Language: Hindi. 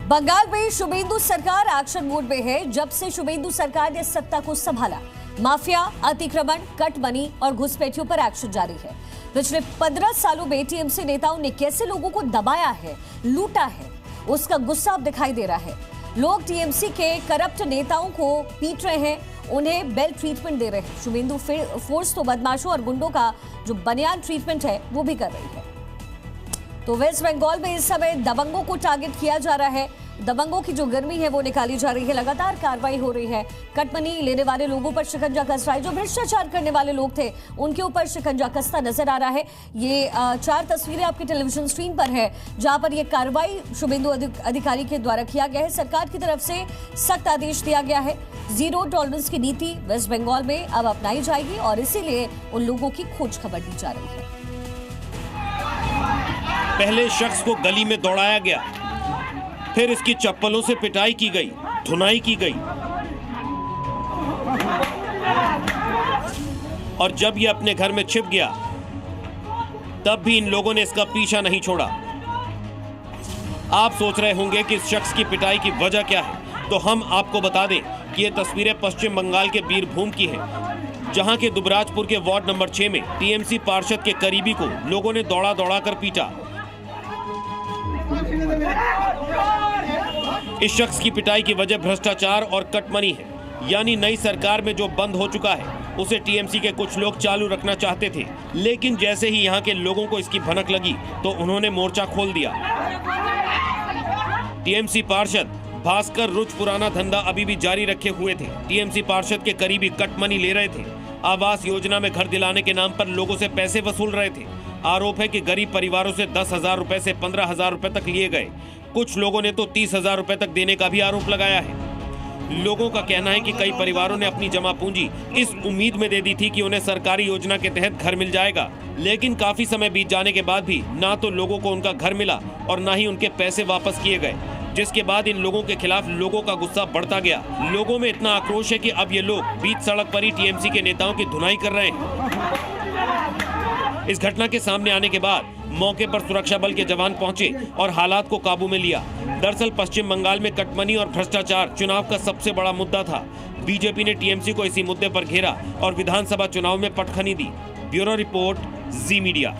बंगाल में शुभेंदु सरकार एक्शन मोड में है। जब से शुभेंदु सरकार ने सत्ता को संभाला, माफिया, अतिक्रमण, कट मनी और घुसपैठियों पर एक्शन जारी है। पिछले 15 सालों में टीएमसी नेताओं ने कैसे लोगों को दबाया है, लूटा है, उसका गुस्सा अब दिखाई दे रहा है। लोग टीएमसी के करप्ट नेताओं को पीट रहे हैं, उन्हें बेल ट्रीटमेंट दे रहे हैं। शुभेंदु फोर्स तो बदमाशों और गुंडों का जो बनियान ट्रीटमेंट है वो भी कर रही है। तो वेस्ट बंगाल में इस समय दबंगों को टारगेट किया जा रहा है। दबंगों की जो गर्मी है वो निकाली जा रही है, लगातार कार्रवाई हो रही है। कटमनी लेने वाले लोगों पर शिकंजा कस रहा है। जो भ्रष्टाचार करने वाले लोग थे उनके ऊपर शिकंजा कसता नजर आ रहा है। ये 4 तस्वीरें आपकी टेलीविजन स्क्रीन पर है, जहां पर यह कार्रवाई शुभेंदु अधिकारी के द्वारा किया गया है। सरकार की तरफ से सख्त आदेश दिया गया है। जीरो टॉलरेंस की नीति वेस्ट बंगाल में अब अपनाई जाएगी और इसीलिए उन लोगों की खोज खबर दी जा रही है। पहले शख्स को गली में दौड़ाया गया, फिर इसकी चप्पलों से पिटाई की गई, धुनाई की गई और जब यह अपने घर में छिप गया तब भी इन लोगों ने इसका पीछा नहीं छोड़ा। आप सोच रहे होंगे कि इस शख्स की पिटाई की वजह क्या है, तो हम आपको बता दें कि ये तस्वीरें पश्चिम बंगाल के बीरभूम की हैं, जहां के दुबराजपुर के वार्ड नंबर 6 में टीएमसी पार्षद के करीबी को लोगों ने दौड़ा दौड़ा कर पीटा। इस शख्स की पिटाई की वजह भ्रष्टाचार और कटमनी है, यानी नई सरकार में जो बंद हो चुका है उसे टीएमसी के कुछ लोग चालू रखना चाहते थे, लेकिन जैसे ही यहां के लोगों को इसकी भनक लगी तो उन्होंने मोर्चा खोल दिया। टीएमसी पार्षद भास्कर रुच पुराना धंधा अभी भी जारी रखे हुए थे। टीएमसी पार्षद के करीबी कटमनी ले रहे थे। आवास योजना में घर दिलाने के नाम पर लोगों से पैसे वसूल रहे थे। आरोप है कि गरीब परिवारों से 10,000 रुपए से 15,000 रुपए तक लिए गए। कुछ लोगों ने तो 30,000 रुपए तक देने का भी आरोप लगाया है। लोगों का कहना है कि कई परिवारों ने अपनी जमा पूंजी इस उम्मीद में दे दी थी कि उन्हें सरकारी योजना के तहत घर मिल जाएगा, लेकिन काफी समय बीत जाने के बाद भी ना तो लोगों को उनका घर मिला और ना ही उनके पैसे वापस किए गए, जिसके बाद इन लोगों के खिलाफ लोगों का गुस्सा बढ़ता गया। लोगों में इतना आक्रोश है कि अब ये लोग बीच सड़क पर ही टीएमसी के नेताओं की धुनाई कर रहे हैं। इस घटना के सामने आने के बाद मौके पर सुरक्षा बल के जवान पहुंचे और हालात को काबू में लिया। दरअसल पश्चिम बंगाल में कटमनी और भ्रष्टाचार चुनाव का सबसे बड़ा मुद्दा था। बीजेपी ने टीएमसी को इसी मुद्दे पर घेरा और विधानसभा चुनाव में पटखनी दी। ब्यूरो रिपोर्ट, जी मीडिया।